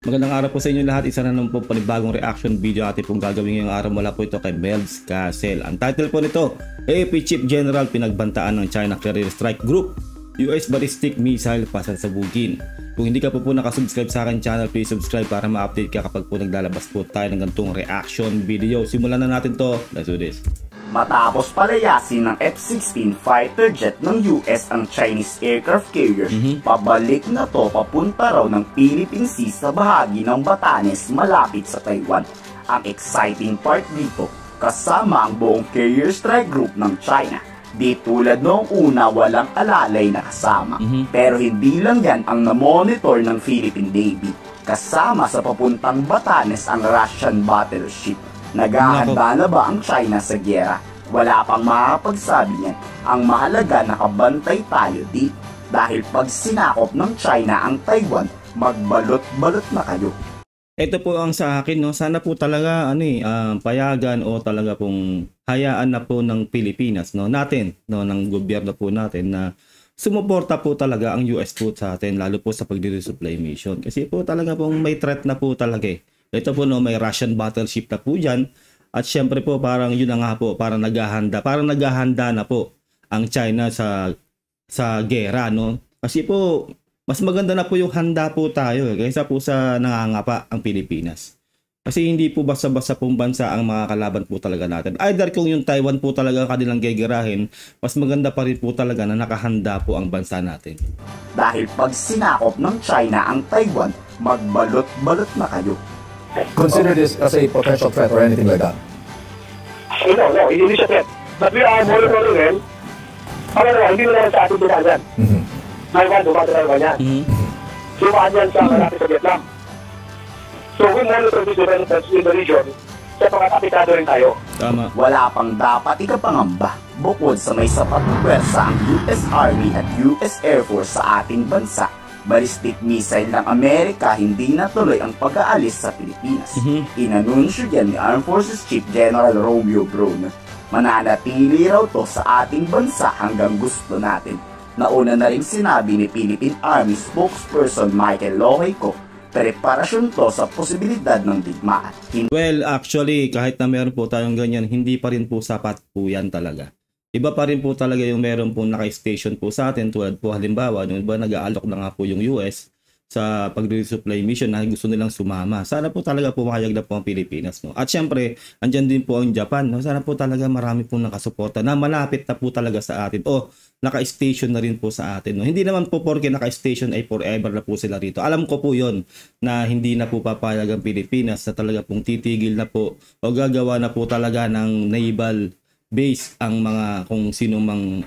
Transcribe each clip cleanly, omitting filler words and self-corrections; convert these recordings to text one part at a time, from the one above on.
Magandang araw po sa inyo lahat. Isa na naman po panibagong reaction video atin pong gagawin ngayong araw mula po ito kay Mel's Castle. Ang title po nito, AP Chief General pinagbantaan ng China Carrier Strike Group, US Ballistic Missile pasasabugin. Kung hindi ka po nakasubscribe sa akin channel, please subscribe para ma-update ka kapag po naglalabas po tayo ng ganitong reaction video. Simulan na natin to. Let's do this. Matapos palayasin ng F-16 fighter jet ng US ang Chinese aircraft carrier, pabalik na to papunta raw ng Philippine Sea sa bahagi ng Batanes malapit sa Taiwan. Ang exciting part dito, kasama ang buong carrier strike group ng China. Di tulad noong una walang alalay na kasama. Pero hindi lang yan ang na-monitor ng Philippine Navy. Kasama sa papuntang Batanes ang Russian battleship. Naghahanda na ba ang China sa giyera? Wala pang makakapagsabi niyan. Ang mahalaga nakabantay tayo dito. Dahil pag sinakop ng China ang Taiwan, magbalot-balot na kayo. Ito po ang sa akin, no? Sana po talaga payagan o talaga pong hayaan na po ng Pilipinas, no? Natin, no? Ng gobyerno po natin na sumuporta po talaga ang US po sa atin, lalo po sa pagdi-resupply mission. Kasi po talaga pong may threat na po talaga eh. Ito po, no, may Russian battleship na po dyan. At syempre po parang yun na nga po, parang naghahanda na po ang China sa gera, no? Kasi po mas maganda na po yung handa po tayo kaysa po sa nangangapa ang Pilipinas. Kasi hindi po basta-basta pong bansa ang mga kalaban po talaga natin. Either kung yung Taiwan po talaga kanilang gegerahin, mas maganda pa rin po talaga na nakahanda po ang bansa natin. Dahil pag sinakop ng China ang Taiwan, magbalot-balot na kayo. Consider this as a potential threat or anything like that? No, hindi siya threat. But we are monitoring them. Hindi na lang sa ating binagan. Taiwan, dumadalawa yan. Sumaan yan sa malapit sa Vietnam. So we monitor these developments in the region sa mga kapitado rin tayo. Tama. Wala pang dapat ikapangamba. Bukod sa may sapat na pwersa ang US Army at US Air Force sa ating bansa, ballistic missile ng Amerika hindi natuloy ang pag-aalis sa Pilipinas. Inanunsyo yan ni Armed Forces Chief General Romeo Brun. Mananatili raw to sa ating bansa hanggang gusto natin. Nauna na rin sinabi ni Philippine Army spokesperson Michael Loheco, preparasyon to sa posibilidad ng digmaan. Well, actually, kahit na meron po tayong ganyan, hindi pa rin po sapat po yan talaga. Iba pa rin po talaga yung meron po naka-station po sa atin, tulad po halimbawa, yung iba nag-aalok na nga po yung US sa pag-resupply mission na gusto nilang sumama. Sana po talaga pumayag na po ang Pilipinas, no? At syempre, andyan din po ang Japan, no? Sana po talaga marami po nakasuporta na malapit na po talaga sa atin o naka-station na rin po sa atin, no? Hindi naman po porke naka-station ay forever na po sila rito. Alam ko po yon na hindi na po papayag ang Pilipinas na talaga pong titigil na po o gagawa na po talaga ng naval base ang mga kung sino mang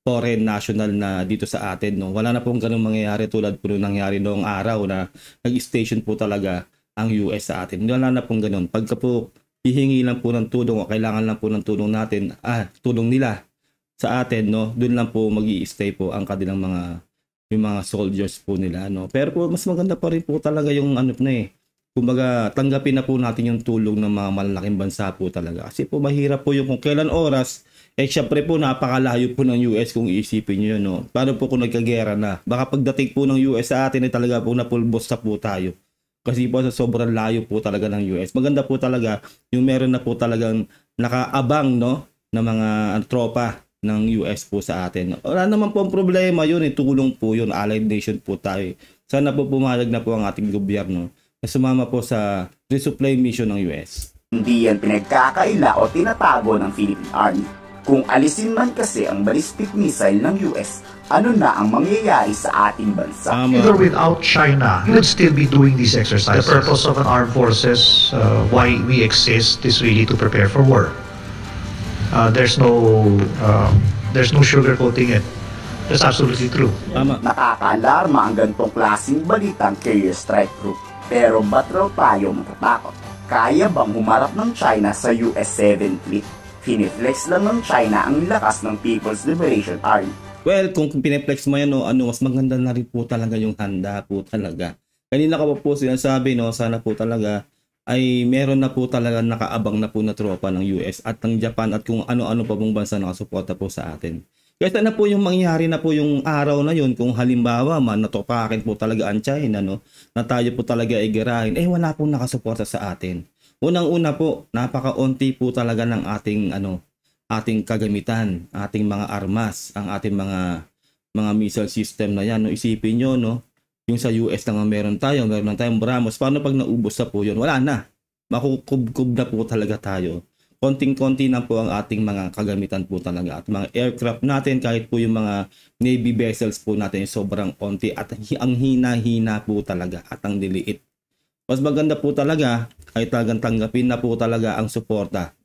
foreign national na dito sa atin, no? Wala na pong ganung mangyayari tulad po nung nangyari noong araw na nag-station po talaga ang US sa atin. Wala na pong ganun. Pagka po hihingi lang po ng tulong o kailangan lang po ng tulong natin, tulong nila sa atin, no? Doon lang po magi-stay po ang kanilang yung mga soldiers po nila, no? Pero po mas maganda pa rin po talaga yung kumbaga, tanggapin na po natin yung tulong ng mga malalaking bansa po talaga. Kasi po mahirap po yung kung kailan oras, syempre po napakalayo po ng US kung iisipin nyo, no? Paano po kung nagkagera na? Baka pagdating po ng US sa atin ay talaga po napulbos na po tayo. Kasi po sa sobrang layo po talaga ng US. Maganda po talaga yung meron na po talagang nakaabang, no? Na mga tropa ng US po sa atin. Wala naman po ang problema yun, tulong po yun. Allied nation po tayo. Sana po pumayag na po ang ating gobyerno na sumama po sa resupply mission ng US. Hindi yan pinagkakaila o tinatago ng Philippine Army. Kung alisin man kasi ang ballistic missile ng US, ano na ang mangyayari sa ating bansa? Either without China, you would still be doing these exercises. The purpose of an armed forces, why we exist, is really to prepare for war. There's no sugarcoating it. That's absolutely true. Nakaka-alarma ang ganitong klaseng balitang carrier strike group. Pero ba't raw tayo matatakot? Kaya bang humarap ng China sa US 7th Fleet? Finiflex lang ng China ang lakas ng People's Liberation Army. Well, kung piniflex mo yan, mas maganda na rin po talaga yung handa po talaga. Kanina ka po sinasabi, no, sana po talaga ay meron na po talaga nakaabang na po na tropa ng US at ng Japan at kung ano-ano pa pong bansa nakasuporta po sa atin. Kaya na po yung mangyari na po yung araw na yun kung halimbawa man natupakin po talaga ang China, no, na tayo po talaga ay girahin, wala pong nakasuporta sa atin. Unang-una po, napakaunti po talaga ng ating kagamitan, ating mga armas, ang ating mga missile system na yan. No, isipin nyo, no, yung sa US lang meron lang tayong BrahMos. Paano pag naubos na po yun? Wala na. Makukub-kub na po talaga tayo. Konting-konti na po ang ating mga kagamitan po talaga. At mga aircraft natin, kahit po yung mga Navy vessels po natin, sobrang konti. At ang hina-hina po talaga. At ang liliit. Mas maganda po talaga, kahit talagang tanggapin na po talaga ang suporta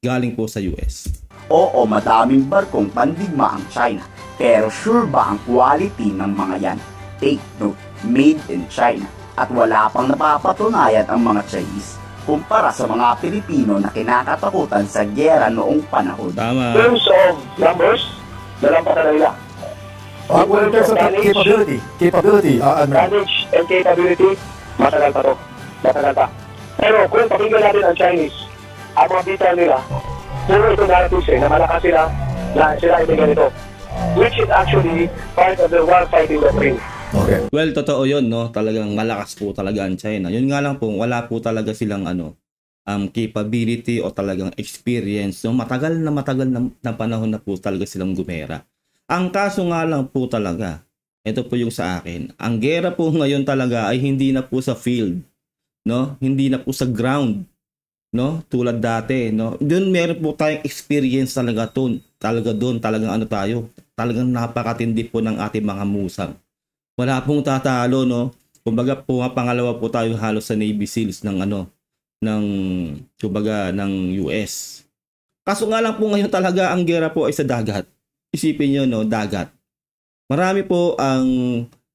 galing po sa US. Oo, madaming barkong pandigma ang China. Pero sure ba ang quality ng mga yan? Take note, made in China. At wala pang napapatunayan ang mga Chinese kumpara sa mga Pilipino na kinakatakutan sa gyera noong panahon. Tama. In terms of numbers, nalampatan na nila. In terms of capability, Admiral. Damage and capability, matagal pa to. Matagal pa. Pero kung pakinggan natin ang Chinese, ang mga detail nila, puro ito narratives na malakas sila, na sila ay ganito. Which is actually part of the war fighting doctrine. Okay. Well, totoo yun, no? Talagang malakas po talaga ang China. Yun nga lang po, wala po talaga silang capability o talagang experience. No? Matagal na panahon na po talaga silang gumera. Ang kaso nga lang po talaga, ito po yung sa akin, ang gera po ngayon talaga ay hindi na po sa field, no? Hindi na po sa ground, no? Tulad dati, no? Doon meron po tayong experience talaga doon. Talagang talagang napakatindi po ng ating mga musang. Wala pong tatalo, no? Kumbaga po, pangalawa po tayo halos sa Navy SEALs ng US. Kaso nga lang po ngayon talaga ang gera po ay sa dagat. Isipin nyo, no, dagat. Marami po ang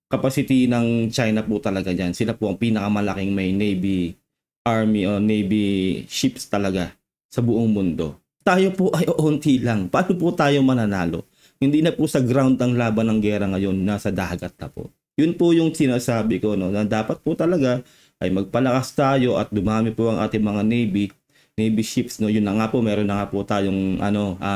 capacity ng China po talaga dyan. Sila po ang pinakamalaking may Navy Army o Navy ships talaga sa buong mundo. Tayo po ay unti lang. Paano po tayo mananalo? Hindi na po sa ground ang laban ng gera ngayon, nasa dagat na po. Yun po yung sinasabi ko, no, na dapat po talaga ay magpalakas tayo at dumami po ang ating mga Navy ships, no. Yun na nga po, meron na nga po tayong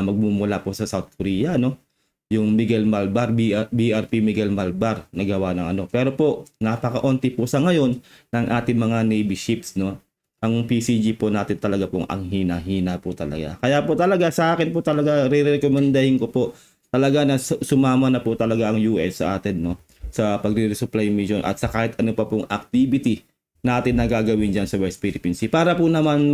magmumula po sa South Korea, no. Yung Miguel Malvar, BRP Miguel Malvar, nagawa ng Pero po, napakaunti po sa ngayon ng ating mga Navy ships, no. Ang PCG po natin talaga pong ang hina-hina po talaga. Kaya po talaga sa akin po talaga re-recommendahin ko po talaga na sumama na po talaga ang US sa atin, no, sa pagre-resupply mission at sa kahit ano pa pong activity natin na gagawin diyan sa West Philippine Sea para po naman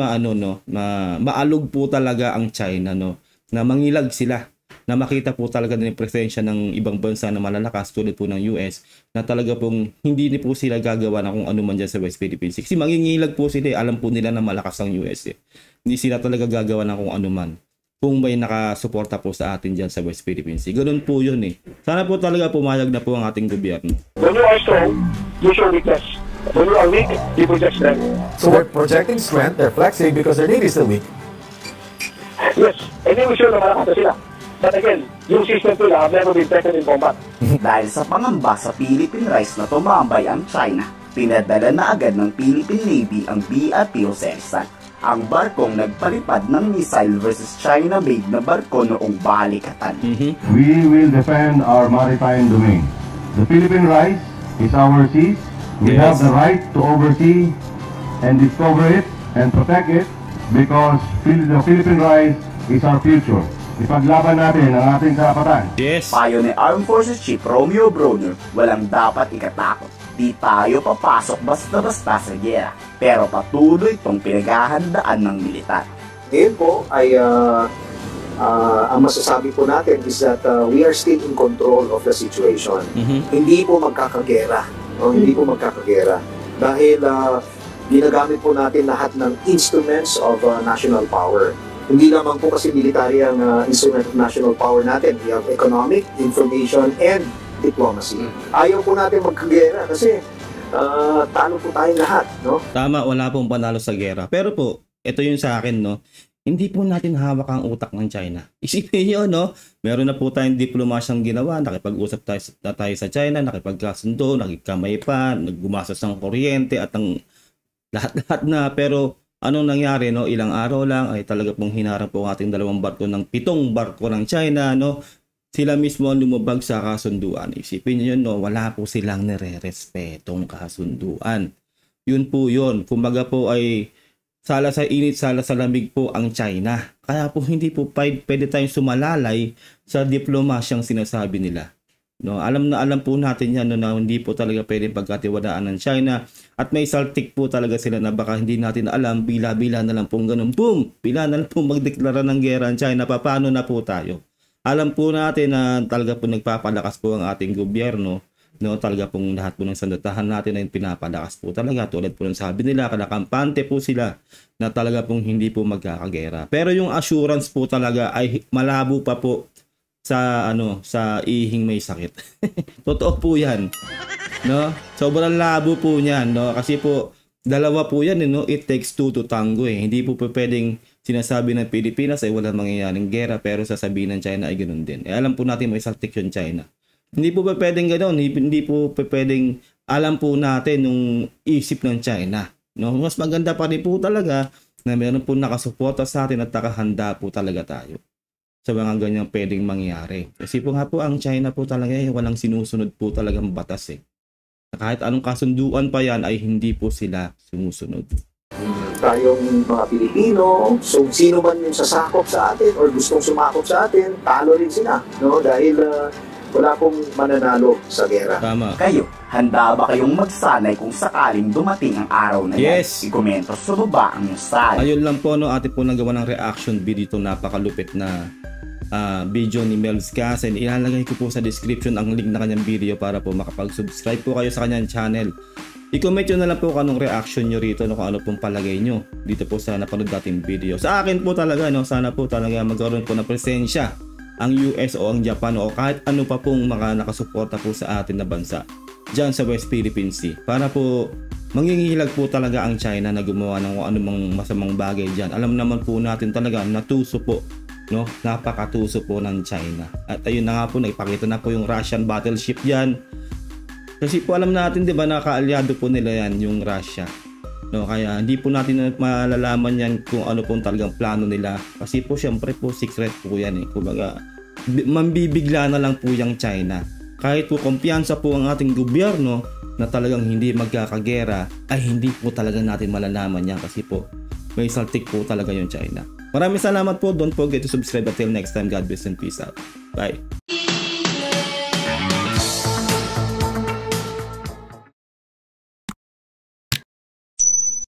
maalog po talaga ang China, no, na mangilag sila, na makita po talaga din yung presensya ng ibang bansa na malalakas tulad po ng US na talaga pong hindi ni po sila gagawa na kung ano man diyan sa West Philippine Sea. Kasi mangingilag po sila, alam po nila na malakas ang US . Hindi sila talaga gagawa na kung ano man kung may nakasuporta po sa atin dyan sa West Philippine Sea. Ganun po yun . Sana po talaga pumayag na po ang ating gobyerno. When you are strong, you show weakness. When you are weak, you project strength. So they're projecting strength, they're flexing because their navy is still weak. Yes, and then we sure na malakas na sila. But again, yung system nila have never been tested in combat. Dahil sa pangamba sa Philippine Rise na tumambay ang China, pinadala na agad ng Philippine Navy ang BRP Osensan, ang barkong nagpalipad ng missile versus China-made na barko noong balikatan. We will defend our maritime domain. The Philippine Rise is our seas. We have the right to oversee and discover it and protect it because the Philippine Rise is our future. Ipaglaban natin ang ating karapatan. Yes. Payo ni Armed Forces Chief Romeo Bronner, walang dapat ikatakot. Di tayo papasok basta-basta sa gera, pero patuloy itong pinaghahandaan ng militar. Ngayon po ay ang masasabi po natin is that we are still in control of the situation. Hindi po magkakagera. Hindi po magkakagera. Dahil ginagamit po natin lahat ng instruments of national power. Hindi naman po kasi military ang instrument of national power natin. We have economic, information, and diplomacy. Ayaw po natin magkagera kasi talo po tayong lahat, no? Tama, wala pong panalo sa gera. Pero po, ito yung sa akin, no, hindi po natin hawak ang utak ng China. Isipin nyo, no, meron na po tayong diplomasyang ginawa, nakipag-usap tayo sa China, nakipagkasundo, nakikamay pa, naggumastos ng kuryente at ang lahat-lahat na. Pero anong nangyari, no, ilang araw lang ay talaga pong hinarap po ang ating dalawang barko ng 7 barko ng China, no. sila mismo ang lumabag sa kasunduan. Isipin niyo yun, no? Wala po silang nire-respetong kasunduan. Yun po yun. Kumbaga po ay sala sa init, sala sa lamig po ang China. Kaya po hindi po pwede tayong sumalalay sa diplomasyang sinasabi nila. No, alam po natin yan, no, na hindi po talaga pwedeng pagkatiwalaan ng China at may saltik po talaga sila na baka hindi natin alam, bila-bila na lang pong ganun, boom, bila na lang pong magdeklara ng gera ang China, paano na po tayo? Alam po natin na talaga po nagpapalakas po ang ating gobyerno, no, talaga pong lahat po ng sandatahan natin ay pinapalakas po talaga, tulad po ng sabi nila, kalakampante po sila na talaga pong hindi po magkakagera. Pero yung assurance po talaga ay malabo pa po sa ihing may sakit. Totoo po 'yan. No? Sobrang labo po niyan, no? Kasi po dalawa po 'yan, no? It takes two to tango eh. Hindi po pwedeng sinasabi ng Pilipinas ay walang mangyayaring gera pero sasabihin ng China ay ganoon din. Alam po natin may saltik yung China. Hindi po pwedeng ganoon, hindi po pwedeng alam po natin yung isip ng China, no? Mas maganda pa rin po talaga na meron po nakasuporta sa atin at nakahanda po talaga tayo sa mga ganyang pwedeng mangyari. Kasi po nga po ang China po talaga walang sinusunod po talagang batas eh. Kahit anong kasunduan pa yan ay hindi po sila sumusunod. Tayong mga Pilipino, so sino man yung sasakop sa atin or gustong sumakop sa atin, talo rin sila, no? Dahil wala pong mananalo sa gera. Tama. Kayo, handa ba kayong magsanay kung sakaling dumating ang araw na yan? Yes. I-komento sa baba ang side. Ayun lang po, no, ate po nagawa ng reaction video itong napakalupit na video ni Melvs Casen. Ilalagay ko po sa description ang link na kanyang video para po makapag-subscribe po kayo sa kanyang channel. I-comment nyo na lang po kung anong reaction nyo rito, no, kung ano pong palagay nyo dito po sa napanood nating video. Sa akin po talaga, no, sana po talaga magkaroon po ng presensya ang US o ang Japan o kahit ano pa pong mga nakasuporta po sa atin na bansa dyan sa West Philippine Sea para po mangingilag po talaga ang China na gumawa ng anumang masamang bagay dyan. Alam naman po natin talaga natuso po, no, napakatuso po ng China. At ayun na nga po, naipakita na po yung Russian battleship yan. Kasi po alam natin, di ba, nakaalyado po nila yan, yung Russia. No, kaya hindi po natin malalaman yan kung ano pong talagang plano nila. Kasi po syempre po secret po yan eh. Kumbaga, mambibigla na lang po yung China. Kahit po kumpiyansa po ang ating gobyerno na talagang hindi magkakagera, ay hindi po talaga natin malalaman yan kasi po may saltik po talaga yung China. Maraming salamat po. Don't forget to subscribe. Until next time, God bless and peace out. Bye.